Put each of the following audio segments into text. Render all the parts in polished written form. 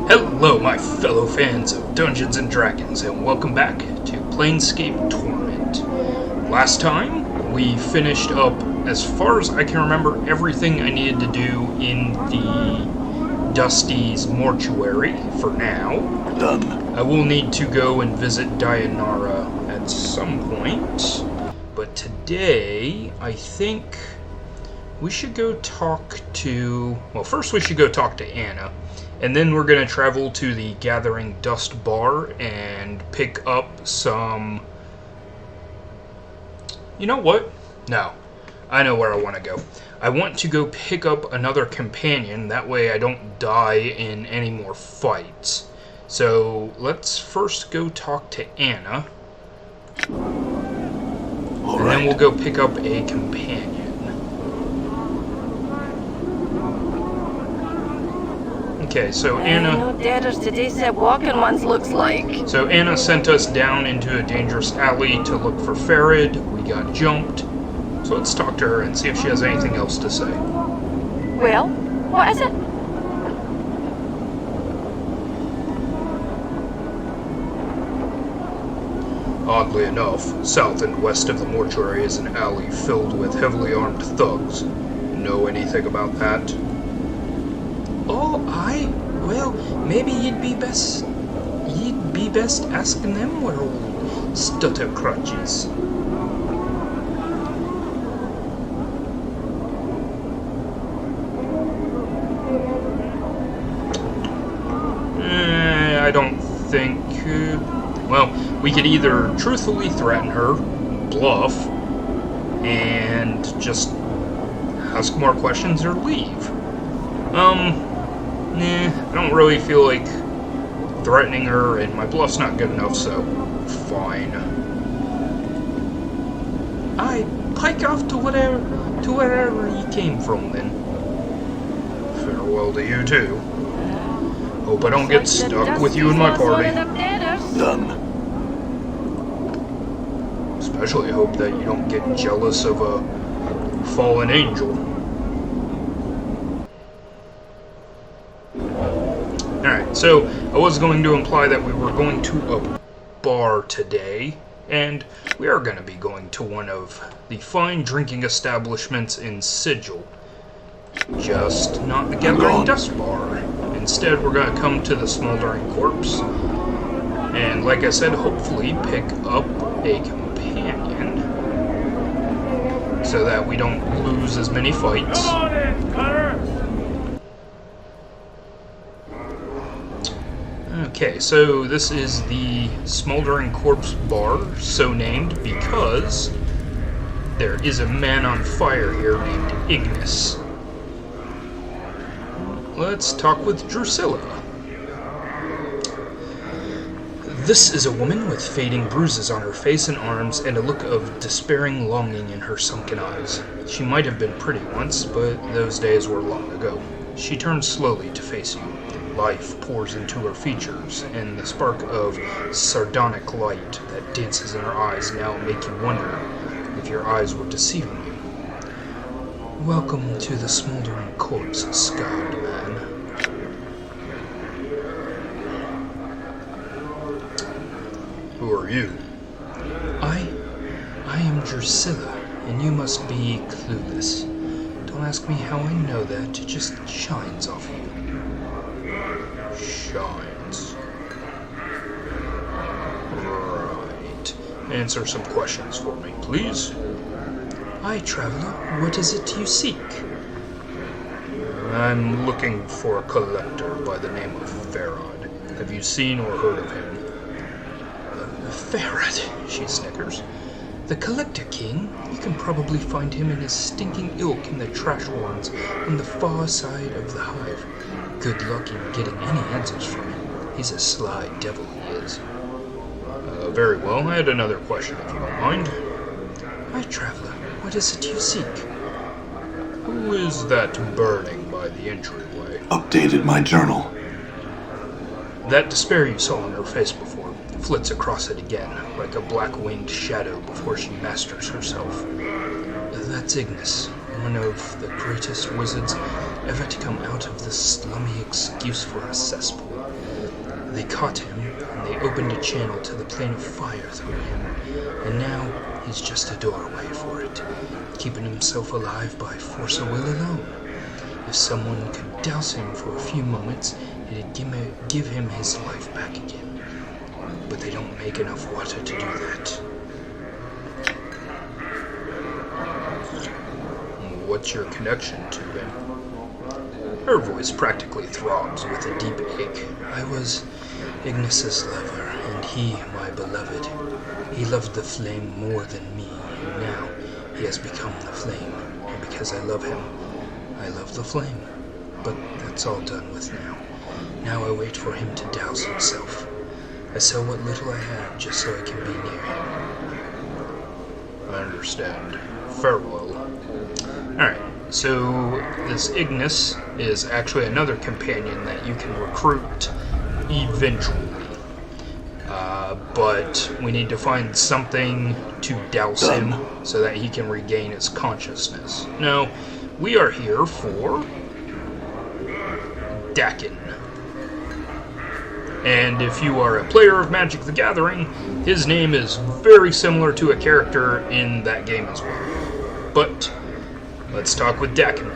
Hello, my fellow fans of Dungeons & Dragons, and welcome back to Planescape Torment. Last time, we finished up, as far as I can remember, everything I needed to do in the Dusty's mortuary, for now. Done. I will need to go and visit Dianara at some point, but today, I think we should go talk to... Well, first we should go talk to Anna. And then we're going to travel to the Gathering Dust Bar and pick up some... You know what? No. I know where I want to go. I want to go pick up another companion. That way I don't die in any more fights. So let's first go talk to Anna. And then we'll go pick up a companion. Okay, so Anna... No dadders today said walking ones looks like. So Anna sent us down into a dangerous alley to look for Farad. We got jumped. So let's talk to her and see if she has anything else to say. Well, what is it? Oddly enough, south and west of the mortuary is an alley filled with heavily armed thugs. Know anything about that? Oh, well, maybe you'd be best asking them where old Stutter Crutches. I don't think... well, we could either truthfully threaten her, bluff, and just ask more questions or leave. I don't really feel like threatening her, and my bluff's not good enough, so fine. Aye, pike off to wherever you came from, then. Farewell to you, too. Hope I don't get stuck with you in my party. Done. Especially hope that you don't get jealous of a fallen angel. Alright, so I was going to imply that we were going to a bar today, and we are going to be going to one of the fine drinking establishments in Sigil. Just not the Gathering Dust Bar. Instead, we're going to come to the Smoldering Corpse, and like I said, hopefully pick up a companion, so that we don't lose as many fights. Come on in, Cutter! Okay, so this is the Smoldering Corpse Bar, so named because there is a man on fire here named Ignis. Let's talk with Drusilla. This is a woman with fading bruises on her face and arms and a look of despairing longing in her sunken eyes. She might have been pretty once, but those days were long ago. She turns slowly to face you. Life pours into her features, and the spark of sardonic light that dances in her eyes now make you wonder if your eyes were deceiving you. Welcome to the Smoldering Corpse, scarred man. Who are you? I am Drusilla, and you must be clueless. Don't ask me how I know that, it just shines off you. Shines. Right. Answer some questions for me, please. Aye, traveler, what is it you seek? I'm looking for a collector by the name of Farad. Have you seen or heard of him? Farad, she snickers. The Collector King? You can probably find him and his stinking ilk in the trash warrens on the far side of the hive. Good luck in getting any answers from him. He's a sly devil, he is. Very well. I had another question, if you don't mind. Aye, traveler, what is it you seek? Who is that burning by the entryway? Updated my journal. That despair you saw on her face before flits across it again, like a black-winged shadow before she masters herself. That's Ignis, one of the greatest wizards ever to come out of the slummy excuse for a cesspool. They caught him, and they opened a channel to the plane of fire through him, and now he's just a doorway for it, keeping himself alive by force of will alone. If someone could douse him for a few moments, it'd give him his life back again. But they don't make enough water to do that. What's your connection to him? Her voice practically throbs with a deep ache. I was Ignis's lover, and he my beloved. He loved the flame more than me, and now he has become the flame. And because I love him, I love the flame. But that's all done with now. Now I wait for him to douse himself. I sell what little I have just so I can be near him. I understand. Farewell. Alright, so this Ignis is actually another companion that you can recruit eventually. But we need to find something to douse him so that he can regain his consciousness. Now, we are here for Dakin. And if you are a player of Magic the Gathering, his name is very similar to a character in that game as well. But let's talk with Dakin.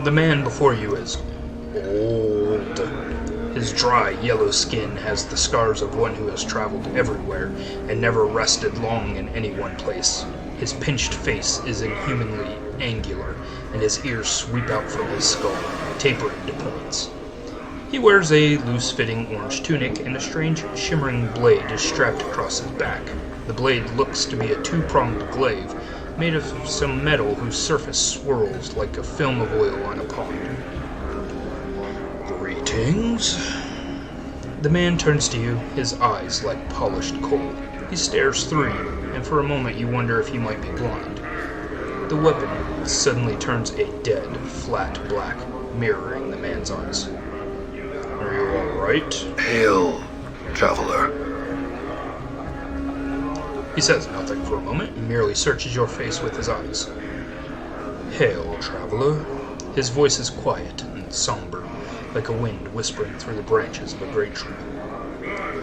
The man before you is old. His dry, yellow skin has the scars of one who has traveled everywhere and never rested long in any one place. His pinched face is inhumanly angular, and his ears sweep out from his skull, tapering to points. He wears a loose-fitting orange tunic, and a strange, shimmering blade is strapped across his back. The blade looks to be a two-pronged glaive, made of some metal whose surface swirls like a film of oil on a pond. Greetings. The man turns to you, his eyes like polished coal. He stares through you, and for a moment you wonder if he might be blind. The weapon suddenly turns a dead, flat black, mirroring the man's eyes. Are you all right? Hail, traveler. He says nothing for a moment and merely searches your face with his eyes. Hail, traveler. His voice is quiet and somber, like a wind whispering through the branches of a great tree.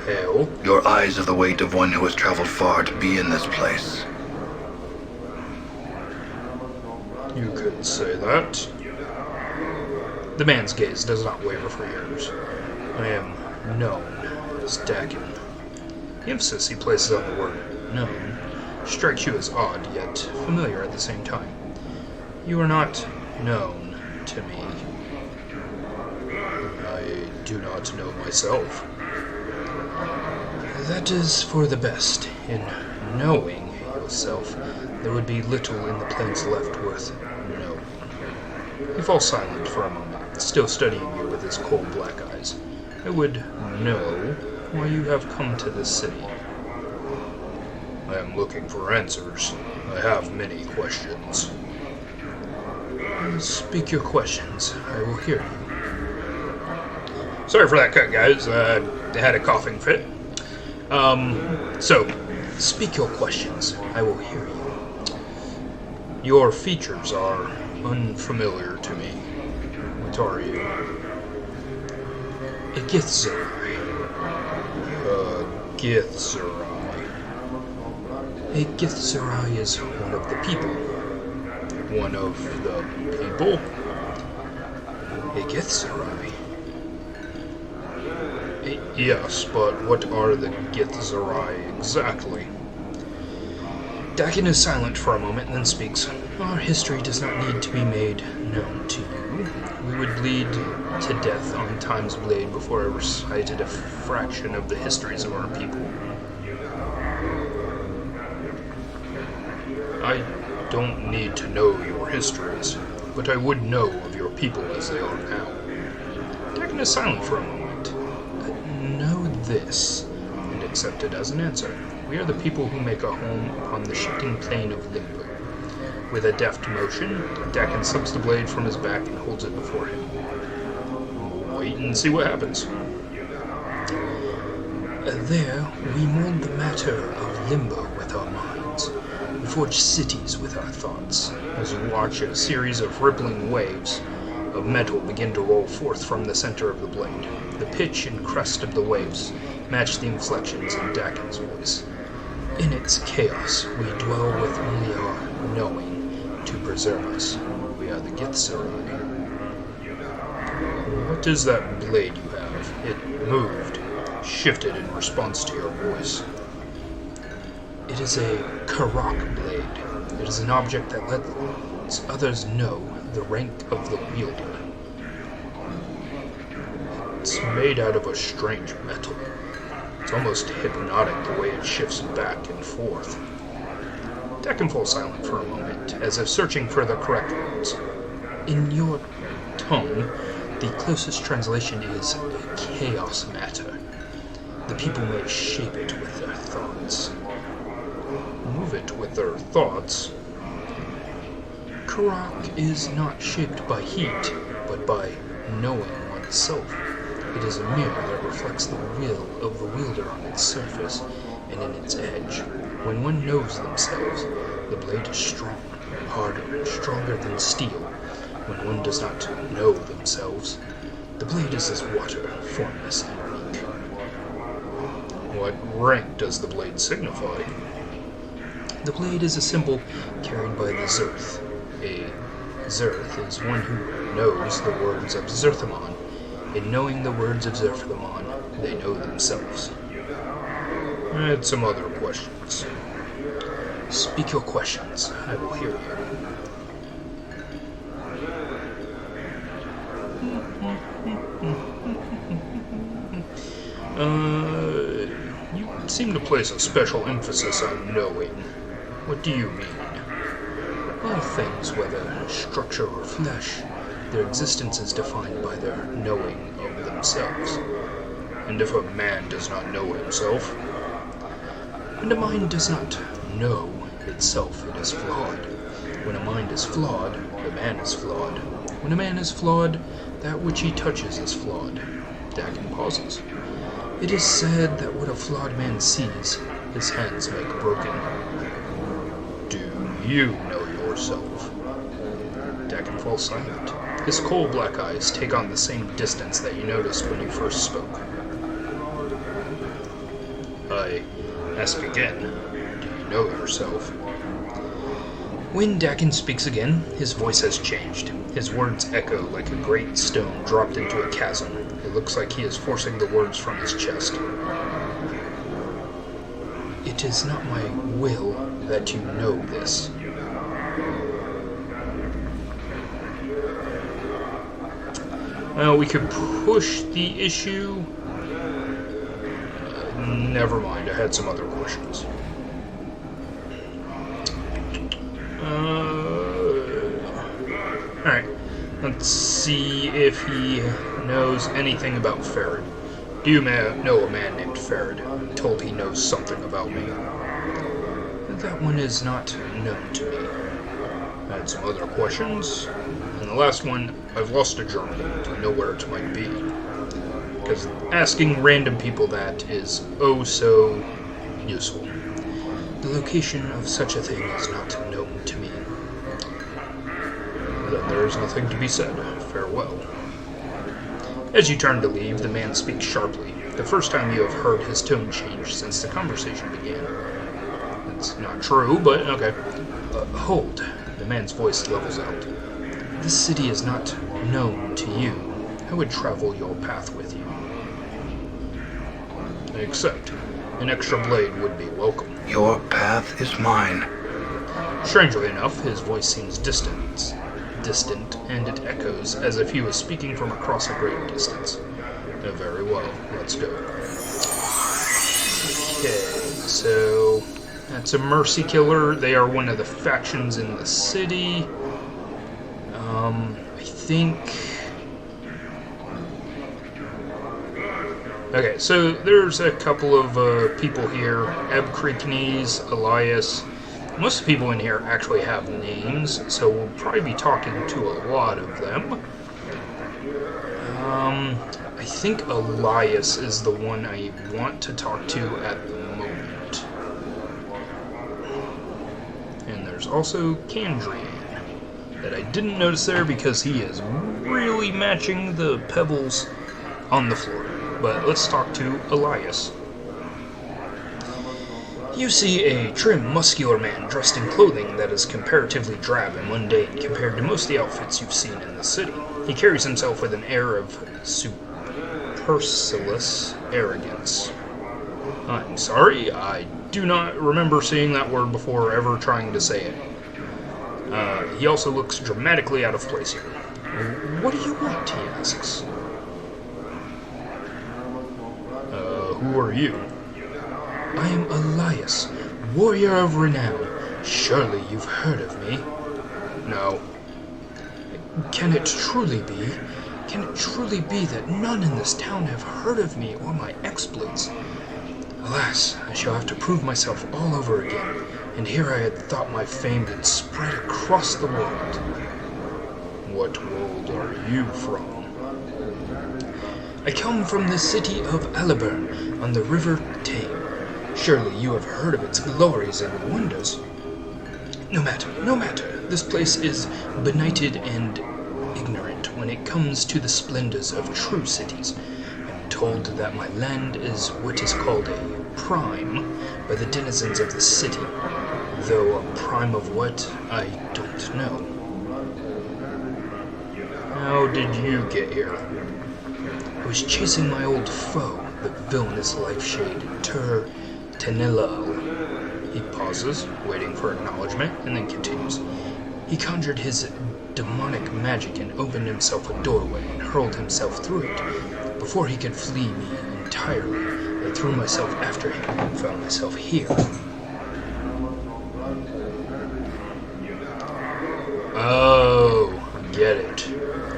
Hail. Your eyes have the weight of one who has traveled far to be in this place. You could say that. The man's gaze does not waver for yours. I am known as Dakin. The emphasis he places on the word known strikes you as odd, yet familiar at the same time. You are not known to me. I do not know myself. That is for the best. In knowing yourself, there would be little in the planes left worth knowing. He falls silent for a moment, still studying you with his cold black eyes. I would know why you have come to this city. I am looking for answers. I have many questions. Speak your questions. I will hear you. Sorry for that cut, guys. I had a coughing fit. So, speak your questions. I will hear you. Your features are unfamiliar to me. What are you? A Githzerai. Githzerai. A Githzerai is one of the people. One of the people? A Githzerai. Yes, but what are the Githzerai exactly? Dakin is silent for a moment and then speaks. Our history does not need to be made known to you. We would bleed to death on Time's blade before I recited a fraction of the histories of our people. I don't need to know your histories, but I would know of your people as they are now. Dakin is silent for a moment. Know this, and accept it as an answer. We are the people who make a home upon the shifting plane of Limbo. With a deft motion, Dakin slips the blade from his back and holds it before him. Wait and see what happens. There, we mold the matter of Limbo with our minds. We forge cities with our thoughts. As you watch a series of rippling waves, of metal begin to roll forth from the center of the blade. The pitch and crest of the waves match the inflections in Dakin's voice. In its chaos, we dwell with only our knowing to preserve us. We are the Githzerai. What is that blade you have? It moved, shifted in response to your voice. It is a Karak blade. It is an object that lets others know the rank of the wielder. It's made out of a strange metal. It's almost hypnotic the way it shifts back and forth. Dakin falls silent for a moment, as if searching for the correct words. In your tongue, the closest translation is chaos matter. The people may shape it with their thoughts. Move it with their thoughts. Karak is not shaped by heat, but by knowing oneself. It is a mirror that reflects the will of the wielder on its surface and in its edge. When one knows themselves, the blade is strong, harder, and stronger than steel. When one does not know themselves, the blade is as water, formless and weak. What rank does the blade signify? The blade is a symbol carried by the Zerth. A Zerth is one who knows the words of Zerthamon. In knowing the words of Zerthamon, they know themselves. I had some other questions. Speak your questions. I will hear you. You seem to place a special emphasis on knowing. What do you mean? All things, whether structure or flesh, their existence is defined by their knowing of themselves. And if a man does not know himself? When a mind does not know itself, it is flawed. When a mind is flawed, the man is flawed. When a man is flawed, that which he touches is flawed. Dakin pauses. It is said that what a flawed man sees, his hands make broken. Do you know yourself? Dakin falls silent. His coal-black eyes take on the same distance that you noticed when you first spoke. I ask again, do you know yourself? When Dakin speaks again, his voice has changed. His words echo like a great stone dropped into a chasm. It looks like he is forcing the words from his chest. It is not my will that you know this. Well, we could push the issue. Never mind, I had some other questions. Alright, let's see if he knows anything about Farad. Do you know a man named Farad? I'm told he knows something about me. That one is not known to me. I had some other questions. And the last one, I've lost a journal to know where it might be. Because asking random people that is oh so useful. The location of such a thing is not known to me. Then there is nothing to be said. Farewell. As you turn to leave, the man speaks sharply. The first time you have heard his tone change since the conversation began. That's not true, but okay. Hold. The man's voice levels out. This city is not known to you. I would travel your path with you. Except, an extra blade would be welcome. Your path is mine. Strangely enough, his voice seems distant, and it echoes as if he was speaking from across a great distance. Very well, let's go. Okay, so that's a mercy killer. They are one of the factions in the city. I think... Okay, so there's a couple of people here. Ebb Creeknees, Elias. Most of the people in here actually have names, so we'll probably be talking to a lot of them. I think Elias is the one I want to talk to at the moment. And there's also Candrian. that I didn't notice there because he is really matching the pebbles on the floor. But let's talk to Elias. You see a trim, muscular man dressed in clothing that is comparatively drab and mundane compared to most of the outfits you've seen in the city. He carries himself with an air of supercilious arrogance. I'm sorry, I do not remember seeing that word before or ever trying to say it. He also looks dramatically out of place here. What do you want, he asks. Who are you? I am Elias, warrior of renown. Surely you've heard of me. No. Can it truly be? Can it truly be that none in this town have heard of me or my exploits? Alas, I shall have to prove myself all over again, and here I had thought my fame had spread across the world. What world are you from? I come from the city of Aliburn on the River Tame. Surely you have heard of its glories and wonders. No matter. This place is benighted and ignorant when it comes to the splendors of true cities. I'm told that my land is what is called a prime by the denizens of the city, though a prime of what, I don't know. How did you get here? I was chasing my old foe, the villainous life shade, Tenelal. He pauses, waiting for acknowledgement, and then continues. He conjured his demonic magic and opened himself a doorway and hurled himself through it. Before he could flee me entirely, I threw myself after him and found myself here. Oh, I get it.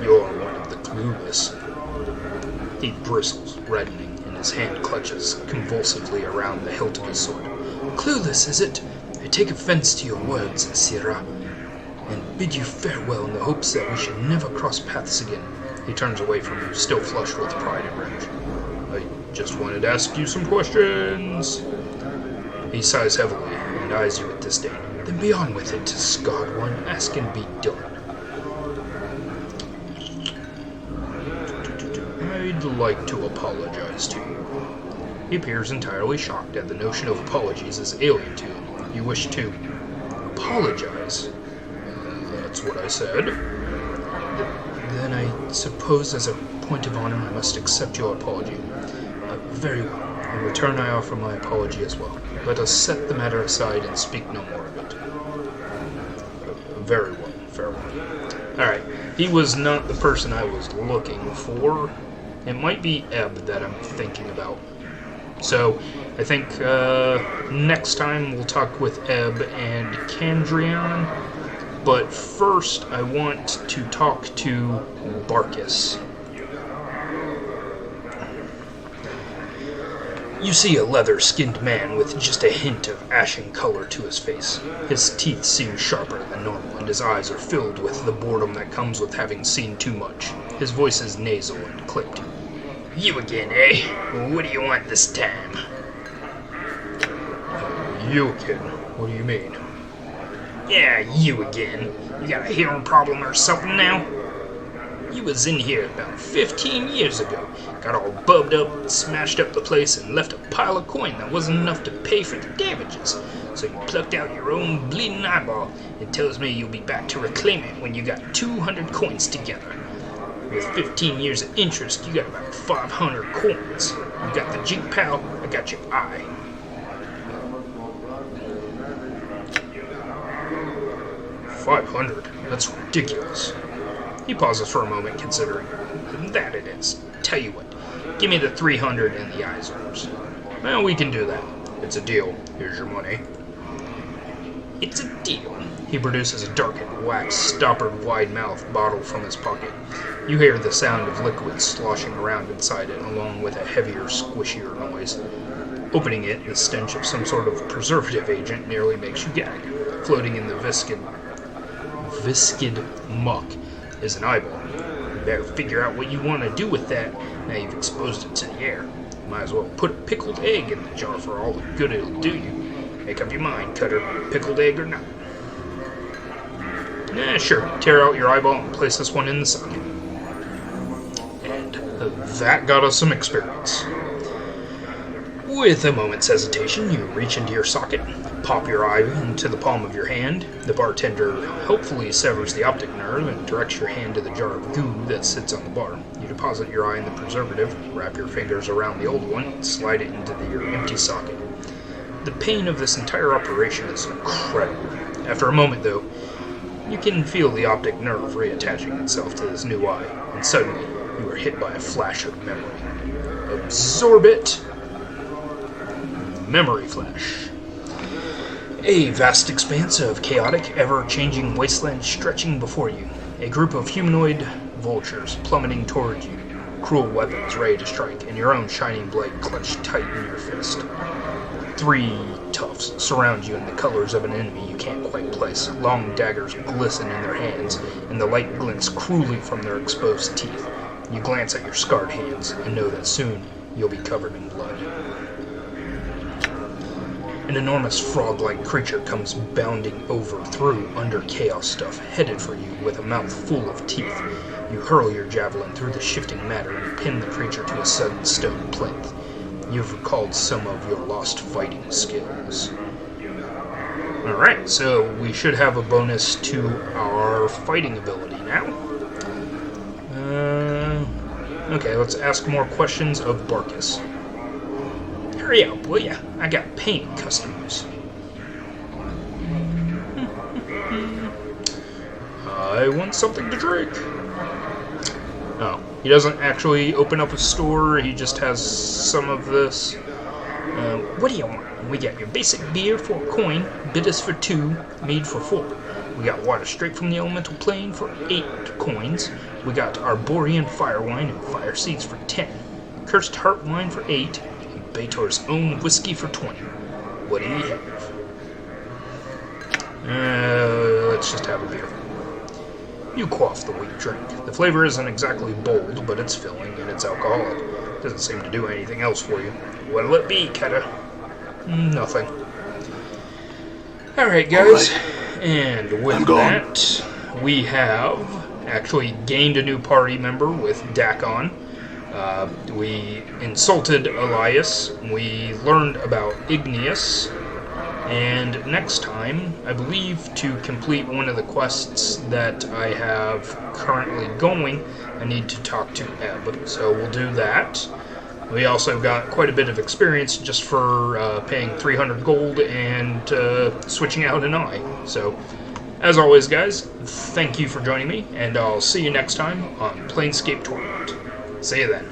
You're one of the clueless. He bristles, reddening, and his hand clutches convulsively around the hilt of his sword. Clueless, is it? I take offense to your words, Sirrah, and bid you farewell in the hopes that we should never cross paths again. He turns away from you, still flushed with pride and rage. I just wanted to ask you some questions. He sighs heavily and eyes you with disdain. Then be on with it, scarred one. Ask and be done. I'd like to apologize to you. He appears entirely shocked at the notion of apologies as alien to him. You wish to apologize? That's what I said. Then I suppose as a point of honor I must accept your apology. Very well. In return I offer my apology as well. Let us set the matter aside and speak no more of it. Very well. Farewell. Alright. He was not the person I was looking for. It might be Ebb that I'm thinking about. So, I think next time we'll talk with Ebb and Candrion. But first, I want to talk to Barkus. You see a leather-skinned man with just a hint of ashen color to his face. His teeth seem sharper than normal, and his eyes are filled with the boredom that comes with having seen too much. His voice is nasal and clipped. You again, eh? What do you want this time? You again? What do you mean? Yeah, you again. You got a hearing problem or something now? You was in here about 15 years ago. Got all bubbed up, smashed up the place, and left a pile of coin that wasn't enough to pay for the damages. So you plucked out your own bleeding eyeball and tells me you'll be back to reclaim it when you got 200 coins together. With 15 years of interest, you got about 500 coins. You got the jig, pal. I got your eye. $500? That's ridiculous. He pauses for a moment, considering. That it is. Tell you what, give me the 300 and the eyes yours. Well, we can do that. It's a deal. Here's your money. It's a deal. He produces a darkened, wax-stoppered, wide-mouthed bottle from his pocket. You hear the sound of liquid sloshing around inside it, along with a heavier, squishier noise. Opening it, the stench of some sort of preservative agent nearly makes you gag. Floating in the viscid muck is an eyeball. You better figure out what you want to do with that now you've exposed it to the air. Might as well put a pickled egg in the jar for all the good it'll do you. Make up your mind, Cutter, pickled egg or not. Sure. Tear out your eyeball and place this one in the socket. And that got us some experience. With a moment's hesitation, you reach into your socket, pop your eye into the palm of your hand. The bartender hopefully severs the optic nerve and directs your hand to the jar of goo that sits on the bar. You deposit your eye in the preservative, wrap your fingers around the old one, and slide it into your empty socket. The pain of this entire operation is incredible. After a moment, though, you can feel the optic nerve reattaching itself to this new eye, and suddenly you are hit by a flash of memory. Absorb it! Memory flash. A vast expanse of chaotic, ever-changing wasteland stretching before you. A group of humanoid vultures plummeting towards you. Cruel weapons ready to strike, and your own shining blade clutched tight in your fist. 3 toughs surround you in the colors of an enemy you can't quite place. Long daggers glisten in their hands, and the light glints cruelly from their exposed teeth. You glance at your scarred hands and know that soon you'll be covered in blood. An enormous frog-like creature comes bounding over through under chaos stuff, headed for you with a mouth full of teeth. You hurl your javelin through the shifting matter and pin the creature to a sudden stone plinth. You've recalled some of your lost fighting skills. Alright, so we should have a bonus to our fighting ability now. Okay, let's ask more questions of Barkus. Hurry up, will ya? I got paying customers. I want something to drink. Oh, he doesn't actually open up a store, he just has some of this. What do you want? We got your basic beer for a coin, bitters for 2, mead for 4. We got water straight from the elemental plane for 8 coins. We got Arborean fire wine and fire seeds for 10. Cursed heart wine for 8. Bator's own whiskey for 20. What do you have? Let's just have a beer. You quaff the weak drink. The flavor isn't exactly bold, but it's filling and it's alcoholic. Doesn't seem to do anything else for you. What'll it be, Keta? Nothing. Alright, guys. All right. And with that, we have actually gained a new party member with Dakon. We insulted Elias, we learned about Igneous, and next time, I believe to complete one of the quests that I have currently going, I need to talk to Ebb, so we'll do that. We also got quite a bit of experience just for paying 300 gold and switching out an eye. So, as always guys, thank you for joining me, and I'll see you next time on Planescape Torment. See you then.